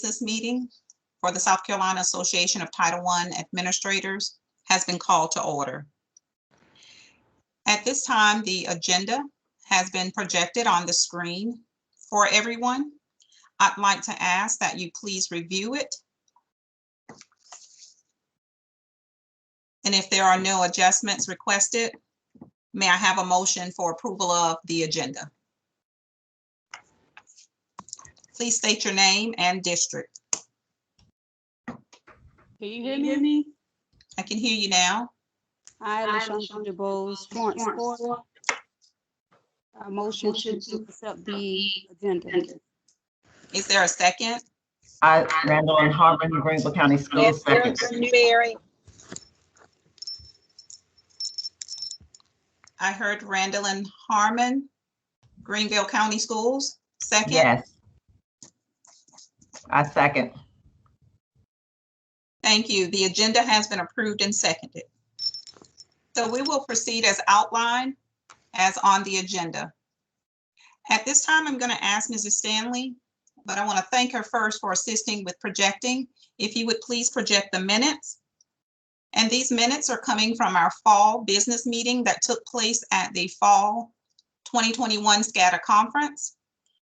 This meeting for the South Carolina Association of Title I Administrators has been called to order. At this time, the agenda has been projected on the screen for everyone. I'd like to ask that you please review it. And if there are no adjustments requested, may I have a motion for approval of the agenda? Please state your name and district. Can you hear me? I can hear you now. I, LaShondra DuBose, Florence 4. A motion to accept the agenda. Is there a second? I, Randall and Harmon, Greenville County Schools, second. I heard Randall and Harmon, Greenville County Schools, second? Yes. I second. Thank you. The agenda has been approved and seconded. So we will proceed as outlined as on the agenda. At this time, I'm going to ask Mrs. Stanley, but I want to thank her first for assisting with projecting. If you would please project the minutes. And these minutes are coming from our fall business meeting that took place at the fall 2021 SCATA conference.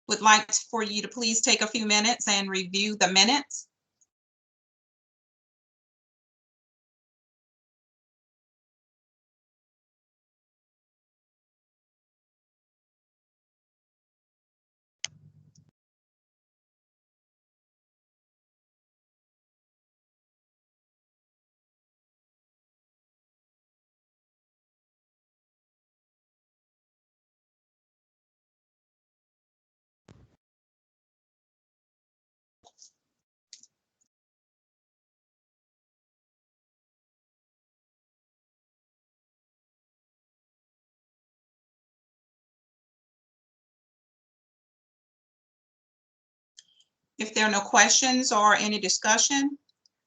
Would like for you to please take a few minutes and review the minutes. If there are no questions or any discussion,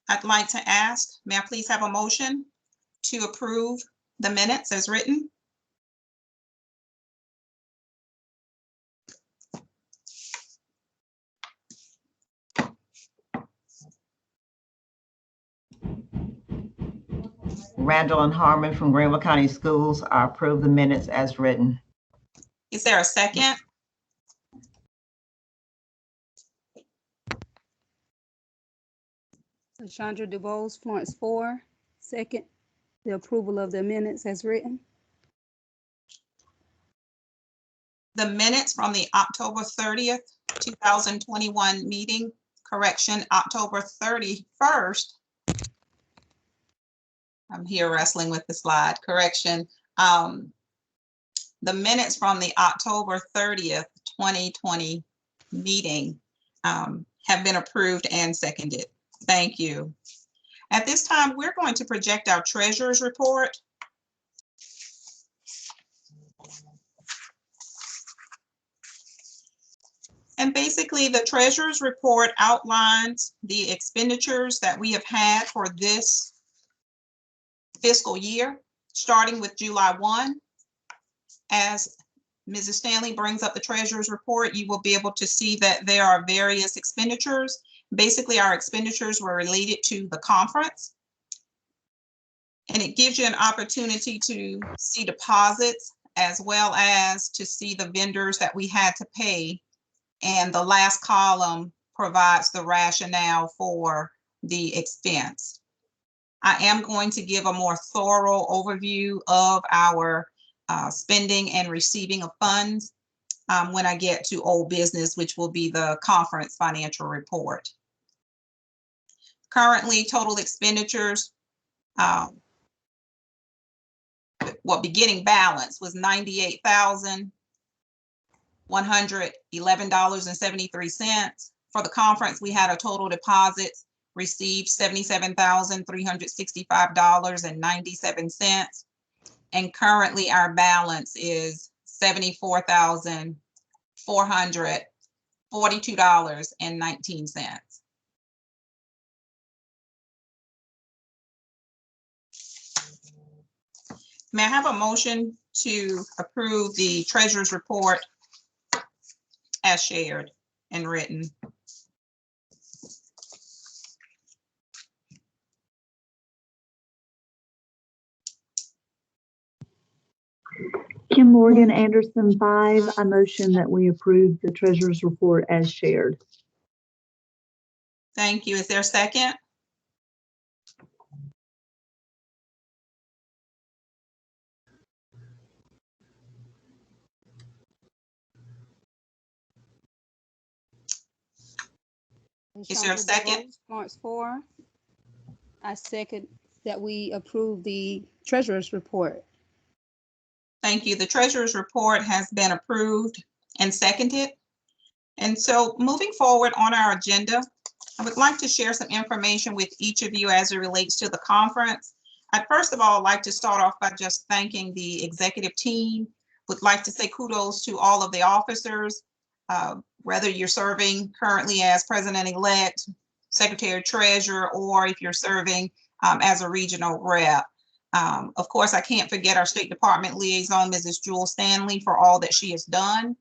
I'd like to ask, may I please have a motion to approve the minutes as written? Randall and Harmon from Greenville County Schools, I approve the minutes as written. Is there a second? LaShondra DuBose, Florence 4. Second, the approval of the minutes as written. The minutes from the October 30th, 2021 meeting, correction, October 31st. I'm here wrestling with the slide, correction. The minutes from the October 30th, 2020 meeting have been approved and seconded. Thank you. At this time, we're going to project our treasurer's report. And basically, the treasurer's report outlines the expenditures that we have had for this fiscal year, starting with July 1. As Mrs. Stanley brings up the treasurer's report, you will be able to see that there are various expenditures. Basically, our expenditures were related to the conference. And it gives you an opportunity to see deposits as well as to see the vendors that we had to pay. And the last column provides the rationale for the expense. I am going to give a more thorough overview of our spending and receiving of funds when I get to old business, which will be the conference financial report. Currently, total expenditures, beginning balance was $98,111.73. For the conference, we had a total deposits received $77,365.97. And currently our balance is $74,442.19. May I have a motion to approve the treasurer's report as shared and written? Kim Morgan, Anderson 5. I motion that we approve the treasurer's report as shared. Thank you. Is there a second? Is there a LaShonda second? DuBose, Florence 4. I second that we approve the treasurer's report. Thank you. The treasurer's report has been approved and seconded. And so moving forward on our agenda, I would like to share some information with each of you as it relates to the conference. I'd first of all like to start off by just thanking the executive team. Would like to say kudos to all of the officers, whether you're serving currently as president-elect, secretary treasurer, or if you're serving as a regional rep. Of course, I can't forget our State Department liaison, Mrs. Jewel Stanley, for all that she has done.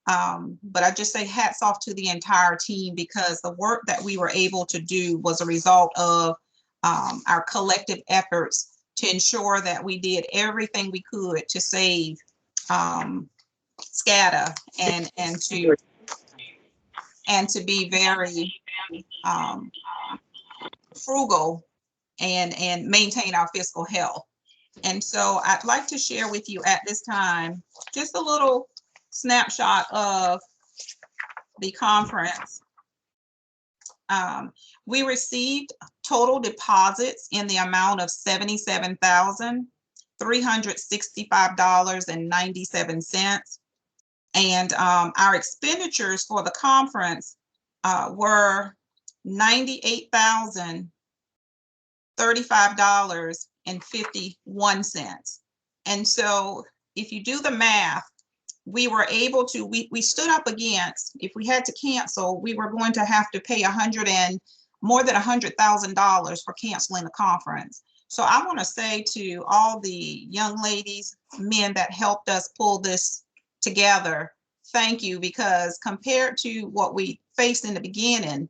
But I just say hats off to the entire team, because the work that we were able to do was a result of our collective efforts to ensure that we did everything we could to save SCADA and to be very frugal and maintain our fiscal health. And so I'd like to share with you at this time just a little snapshot of the conference. We received total deposits in the amount of $77,365.97. And our expenditures for the conference were $98,035.51. And so if you do the math, we were able to, we stood up against, if we had to cancel, we were going to have to pay more than $100,000 for canceling the conference. So I want to say to all the young ladies, men that helped us pull this together, thank you, because compared to what we faced in the beginning,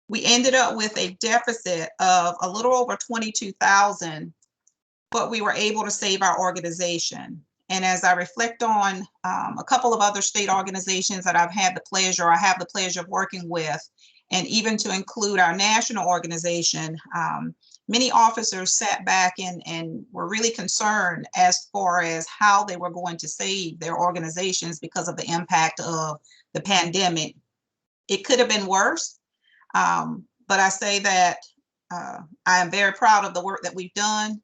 we ended up with a deficit of a little over $22,000, but we were able to save our organization. And as I reflect on a couple of other state organizations that I have the pleasure of working with, and even to include our national organization, many officers sat back and were really concerned as far as how they were going to save their organizations because of the impact of the pandemic. It could have been worse, but I say that I am very proud of the work that we've done,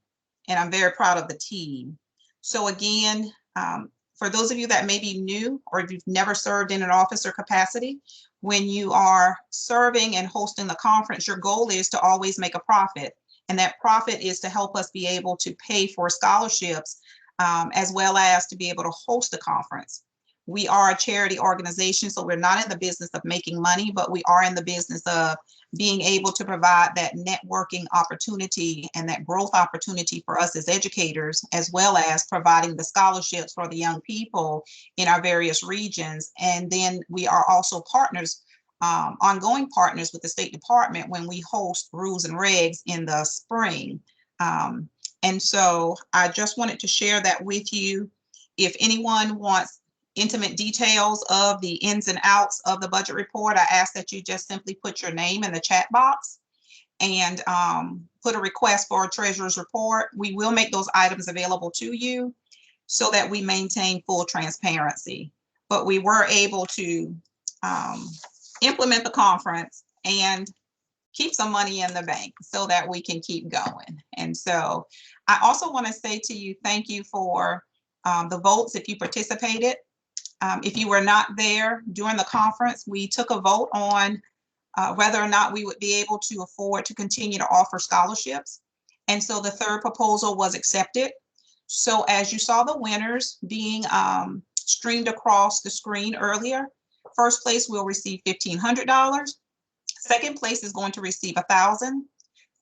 and I'm very proud of the team. So again, for those of you that may be new, or if you've never served in an officer capacity, when you are serving and hosting the conference, your goal is to always make a profit. And that profit is to help us be able to pay for scholarships, as well as to be able to host a conference. We are a charity organization, so we're not in the business of making money, but we are in the business of being able to provide that networking opportunity and that growth opportunity for us as educators, as well as providing the scholarships for the young people in our various regions. And then we are also partners, ongoing partners with the State Department when we host Rules and Regs in the spring. And so I just wanted to share that with you. If anyone wants intimate details of the ins and outs of the budget report, I ask that you just simply put your name in the chat box and put a request for a treasurer's report. We will make those items available to you so that we maintain full transparency. But we were able to implement the conference and keep some money in the bank so that we can keep going. And so I also want to say to you, thank you for the votes if you participated. If you were not there during the conference, we took a vote on whether or not we would be able to afford to continue to offer scholarships. And so the third proposal was accepted. So as you saw the winners being streamed across the screen earlier, first place will receive $1,500. Second place is going to receive $1,000.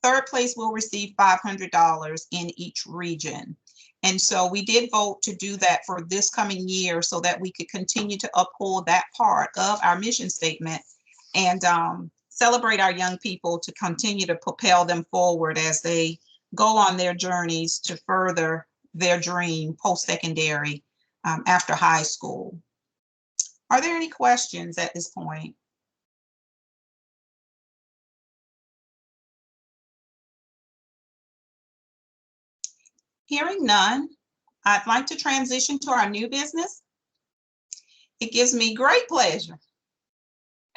Third place will receive $500 in each region. And so we did vote to do that for this coming year so that we could continue to uphold that part of our mission statement and celebrate our young people to continue to propel them forward as they go on their journeys to further their dream post-secondary after high school. Are there any questions at this point? Hearing none, I'd like to transition to our new business. It gives me great pleasure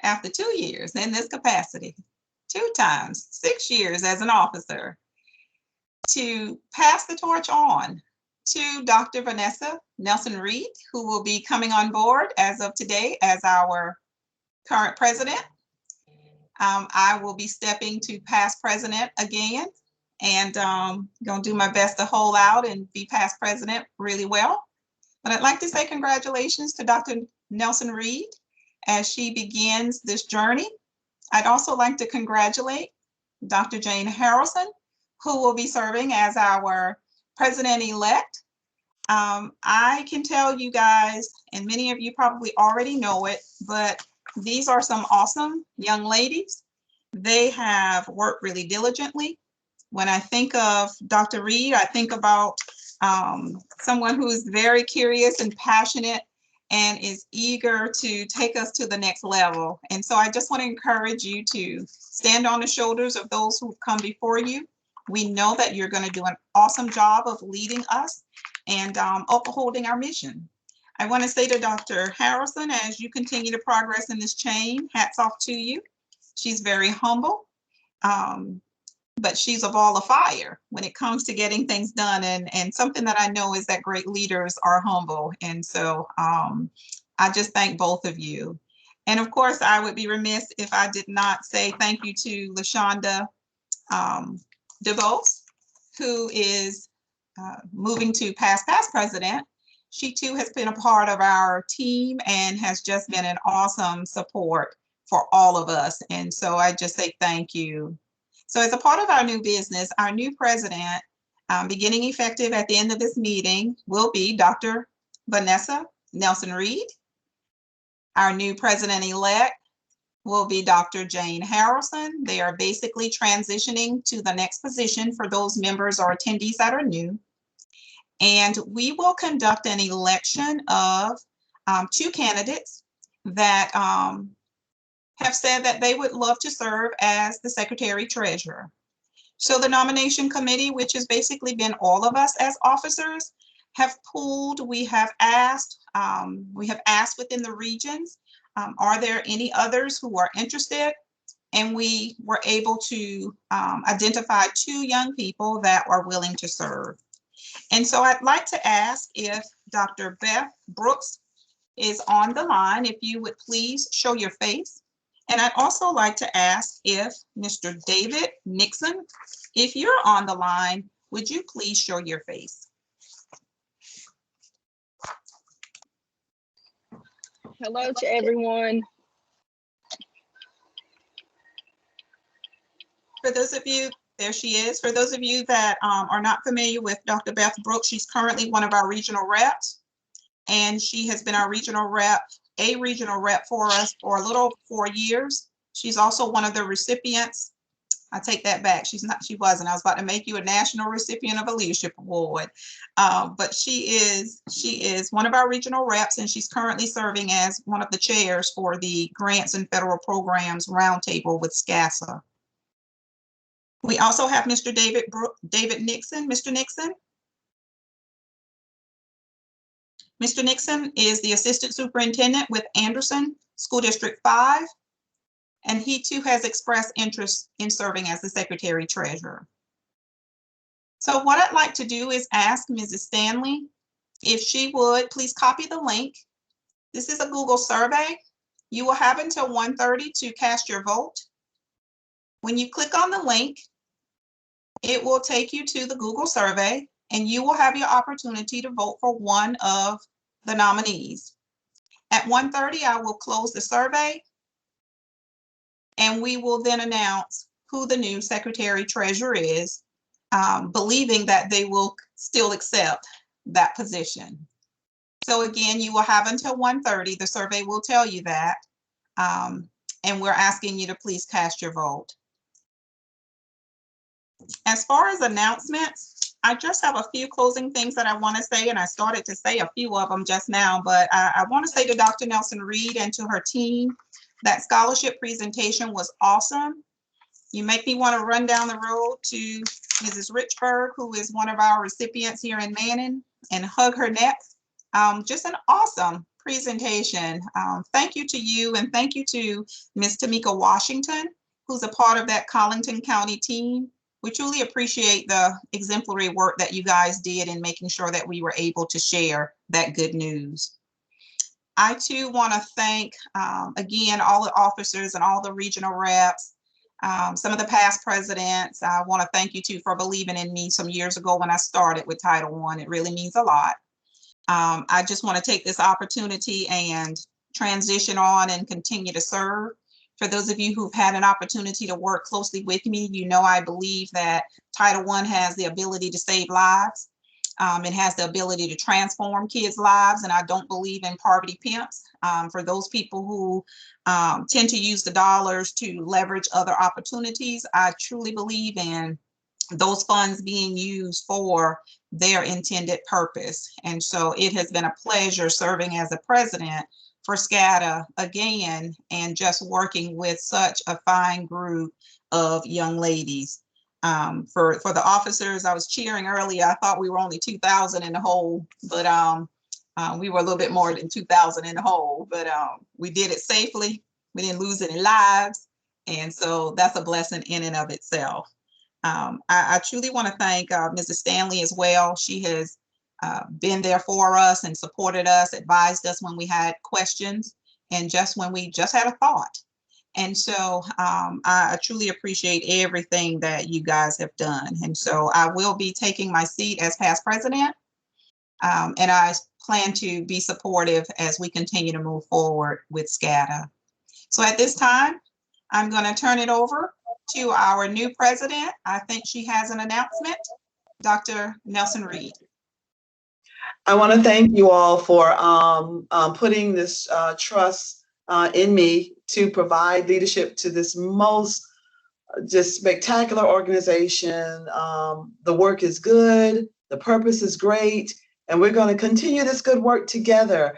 after 2 years in this capacity, 2 times, 6 years as an officer, to pass the torch on to Dr. Vanessa Nelson-Reed, who will be coming on board as of today as our current president. I will be stepping to past president again, and gonna do my best to hold out and be past president really well. But I'd like to say congratulations to Dr. Nelson-Reed as she begins this journey. I'd also like to congratulate Dr. Jane Harrelson, who will be serving as our president-elect. I can tell you guys, and many of you probably already know it, but these are some awesome young ladies. They have worked really diligently. When I think of Dr. Reed, I think about someone who is very curious and passionate and is eager to take us to the next level. And so I just want to encourage you to stand on the shoulders of those who've come before you. We know that you're going to do an awesome job of leading us and upholding our mission. I want to say to Dr. Harrelson, as you continue to progress in this chain, hats off to you. She's very humble, but she's a ball of fire when it comes to getting things done. And something that I know is that great leaders are humble. And so I just thank both of you. And of course, I would be remiss if I did not say thank you to LaShonda DeVos, who is moving to past president. She too has been a part of our team and has just been an awesome support for all of us. And so I just say thank you. So as a part of our new business, our new president, beginning effective at the end of this meeting, will be Dr. Vanessa Nelson-Reed. Our new president-elect will be Dr. Jane Harrelson. They are basically transitioning to the next position for those members or attendees that are new. And we will conduct an election of 2 candidates that have said that they would love to serve as the Secretary Treasurer. So the nomination committee, which has basically been all of us as officers, have pooled. We have asked within the regions, are there any others who are interested? And we were able to identify 2 young people that are willing to serve. And so I'd like to ask if Dr. Beth Brooks is on the line, if you would please show your face. And I'd also like to ask if Mr. David Nixon, if you're on the line, would you please show your face? Hello to everyone. For those of you, there she is. For those of you that are not familiar with Dr. Beth Brooks, she's currently one of our regional reps, and she has been our regional rep, a regional rep for us for a little over 4 years. She's also one of the recipients. I take that back. She wasn't. I was about to make you a national recipient of a leadership award. But she is one of our regional reps, and she's currently serving as one of the chairs for the Grants and Federal Programs Roundtable with SCASA. We also have Mr. David Nixon. Mr. Nixon. Mr. Nixon is the Assistant Superintendent with Anderson School District 5, and he too has expressed interest in serving as the Secretary Treasurer. So what I'd like to do is ask Mrs. Stanley if she would please copy the link. This is a Google survey. You will have until 1:30 to cast your vote. When you click on the link, it will take you to the Google survey, and you will have your opportunity to vote for one of the nominees. At 1:30, I will close the survey, and we will then announce who the new Secretary Treasurer is, believing that they will still accept that position. So again, you will have until 1:30. The survey will tell you that, and we're asking you to please cast your vote. As far as announcements, I just have a few closing things that I want to say, and I started to say a few of them just now, but I want to say to Dr. Nelson Reed and to her team, that scholarship presentation was awesome. You make me want to run down the road to Mrs. Richburg, who is one of our recipients here in Manning, and hug her neck. Just an awesome presentation. Thank you to you, and thank you to Ms. Tamika Washington, who's a part of that Collington County team. We truly appreciate the exemplary work that you guys did in making sure that we were able to share that good news. I too want to thank, again, all the officers and all the regional reps, some of the past presidents. I want to thank you too for believing in me some years ago when I started with Title I. It really means a lot. I just want to take this opportunity and transition on and continue to serve. For those of you who've had an opportunity to work closely with me, you know I believe that Title I has the ability to save lives. It has the ability to transform kids' lives, and I don't believe in poverty pimps. For those people who tend to use the dollars to leverage other opportunities, I truly believe in those funds being used for their intended purpose. And so it has been a pleasure serving as a president for SCADA again, and just working with such a fine group of young ladies. For the officers, I was cheering earlier. I thought we were only 2,000 in the hole, but we were a little bit more than 2,000 in the hole, but we did it safely. We didn't lose any lives. And so that's a blessing in and of itself. I truly want to thank Mrs. Stanley as well. She has been there for us and supported us, advised us when we had questions, and just when we just had a thought. And so I truly appreciate everything that you guys have done. And so I will be taking my seat as past president, and I plan to be supportive as we continue to move forward with SCADA. So at this time, I'm going to turn it over to our new president. I think she has an announcement. Dr. Nelson Reed. I want to thank you all for putting this trust in me to provide leadership to this most just spectacular organization. The work is good, the purpose is great, and we're going to continue this good work together.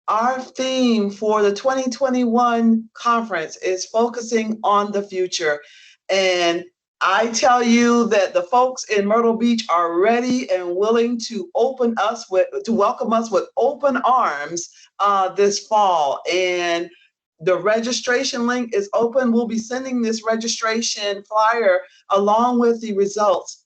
Our theme for the 2021 conference is focusing on the future. And I tell you that the folks in Myrtle Beach are ready and willing to welcome us with open arms this fall. And the registration link is open. We'll be sending this registration flyer along with the results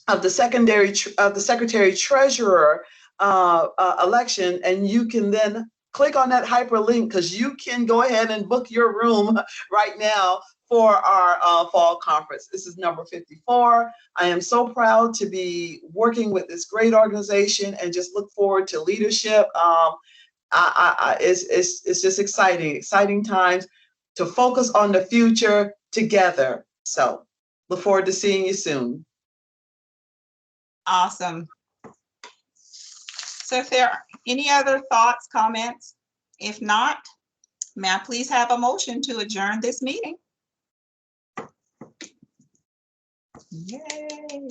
of the secretary treasurer election, and you can then click on that hyperlink, because you can go ahead and book your room right now for our fall conference. This is number 54. I am so proud to be working with this great organization and just look forward to leadership. It's just exciting times to focus on the future together. So look forward to seeing you soon. Awesome. So if there are any other thoughts, comments, if not, may I please have a motion to adjourn this meeting? Yay.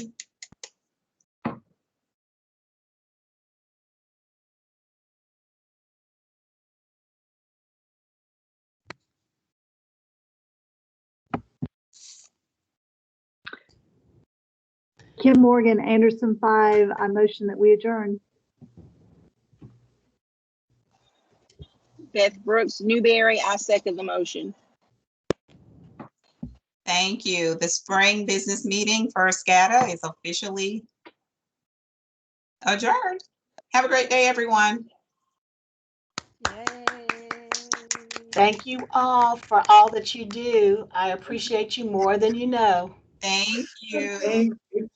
Kim Morgan, Anderson 5. I motion that we adjourn. Beth Brooks Newberry, I second the motion. Thank you. The spring business meeting for SCADA is officially adjourned. Have a great day, everyone. Yay. Thank you all for all that you do. I appreciate you more than you know. Thank you. Thank you.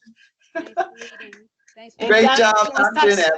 Thanks for reading. Thanks for Great Dr. job, Let's Dr. touch-